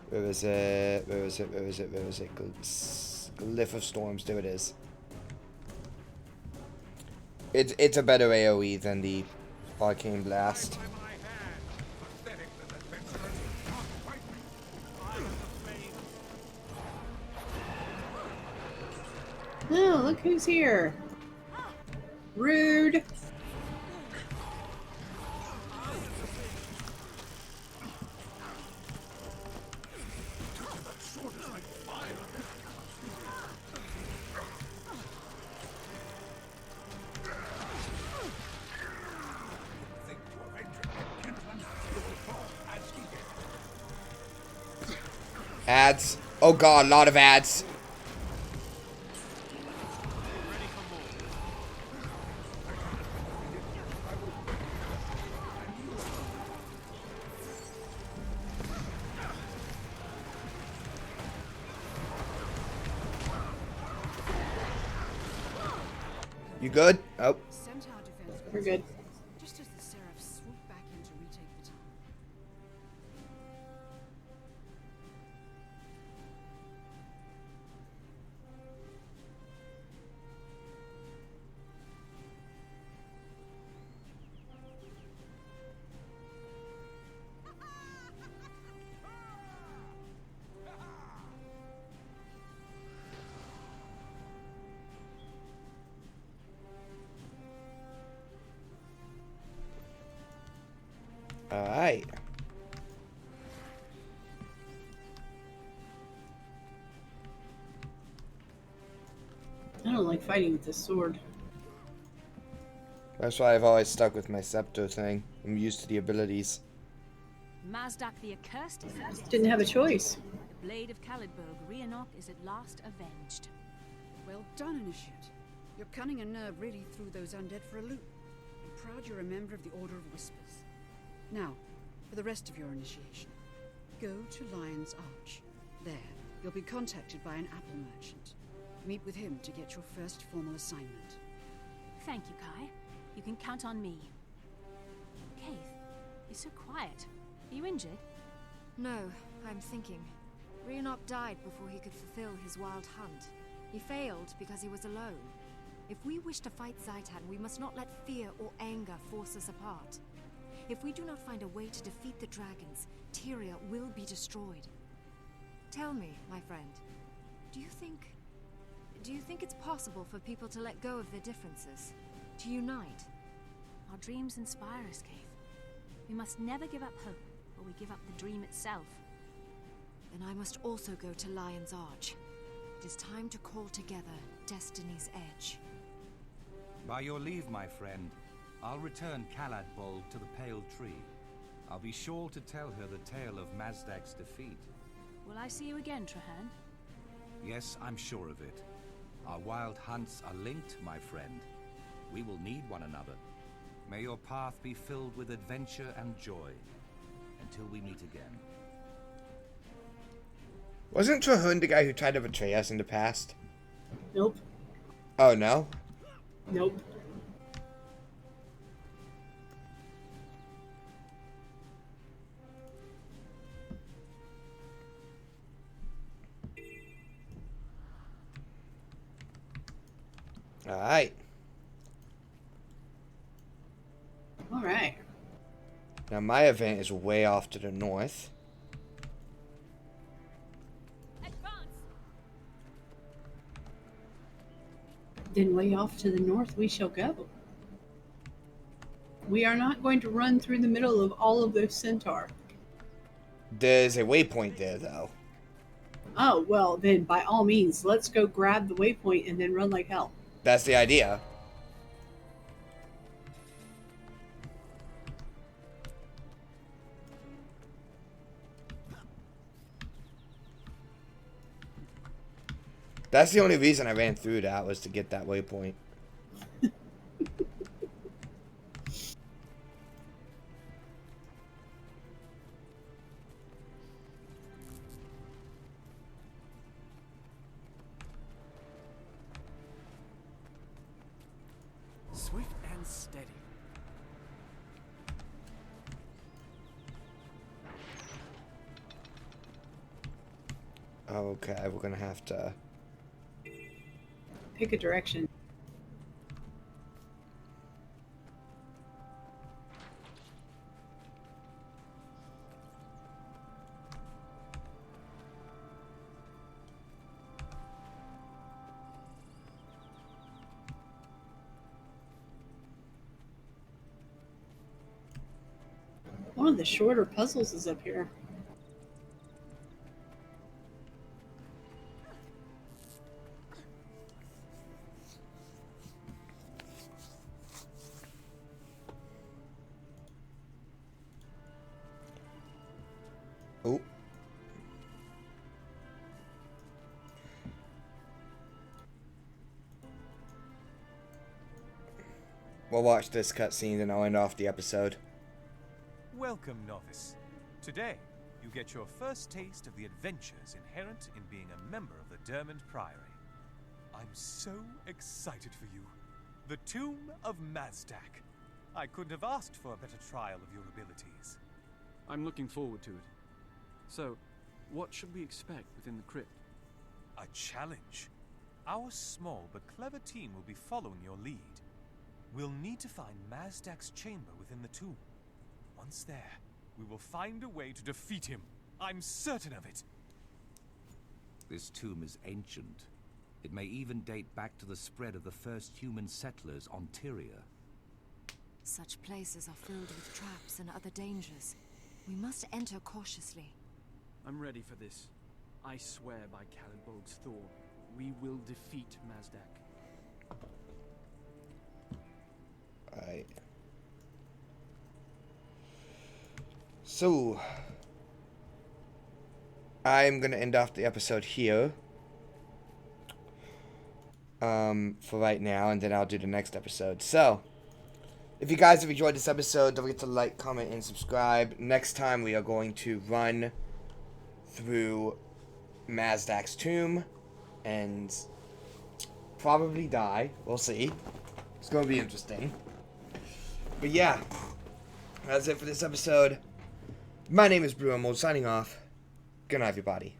Where is it? Where is it? Where is it? Where is it? Glyph of Storms. There it is. It's a better AoE than the Arcane Blast. Oh, look who's here. Rude. Ads. Oh god, a lot of ads. You good? Oh. We're good. Just as the Seraphs swoop back in to retake the town. Alright. like fighting with this sword. That's why I've always stuck with my scepter thing. I'm used to the abilities. Mazdak the Accursed is dead. Didn't have a choice. The blade of Caledburg, Rhiannoch, is at last avenged. Well done, Initiate. Your cunning and nerve really threw those undead for a loop. I'm proud you're a member of the Order of Whispers. Now, for the rest of your initiation, go to Lion's Arch. There, you'll be contacted by an apple merchant. Meet with him to get your first formal assignment. Thank you, Kai. You can count on me. Kaith, you're so quiet. Are you injured? No, I'm thinking. Rhiannoch died before he could fulfill his wild hunt. He failed because he was alone. If we wish to fight Zaitan, we must not let fear or anger force us apart. If we do not find a way to defeat the dragons, Tyria will be destroyed. Tell me, my friend, do you think it's possible for people to let go of their differences? To unite? Our dreams inspire us, Kaith. We must never give up hope, or we give up the dream itself. Then I must also go to Lion's Arch. It is time to call together Destiny's Edge. By your leave, my friend, I'll return Caladbolg to the Pale Tree. I'll be sure to tell her the tale of Mazdak's defeat. Will I see you again, Trahan? Yes, I'm sure of it. Our wild hunts are linked, my friend. We will need one another. May your path be filled with adventure and joy. Until we meet again. Wasn't Trahan the guy who tried to betray us in the past? Nope. Oh, no? Nope. Alright. Alright. Now my event is way off to the north. Then way off to the north we shall go. We are not going to run through the middle of all of those centaur. There's a waypoint there, though. Oh, well, then by all means, let's go grab the waypoint and then run like hell. That's the idea. That's the only reason I ran through that, was to get that waypoint. Swift and steady. Okay, we're gonna have to pick a direction. One of the shorter puzzles is up here. Oh. We'll watch this cutscene and I'll end off the episode. Welcome, novice. Today, you get your first taste of the adventures inherent in being a member of the Dermond Priory. I'm so excited for you. The Tomb of Mazdak. I couldn't have asked for a better trial of your abilities. I'm looking forward to it. So, what should we expect within the crypt? A challenge. Our small but clever team will be following your lead. We'll need to find Mazdak's chamber within the tomb. Once there, we will find a way to defeat him. I'm certain of it. This tomb is ancient. It may even date back to the spread of the first human settlers on Tyria. Such places are filled with traps and other dangers. We must enter cautiously. I'm ready for this. I swear by Caledbolg's Thor, we will defeat Mazdak. Alright. So, I'm going to end off the episode here. For right now, and then I'll do the next episode. So, if you guys have enjoyed this episode, don't forget to like, comment, and subscribe. Next time, we are going to run through Mazdak's tomb and probably die. We'll see. It's going to be interesting. But yeah, that's it for this episode. My name is Brew Emerald, signing off. Good night, everybody.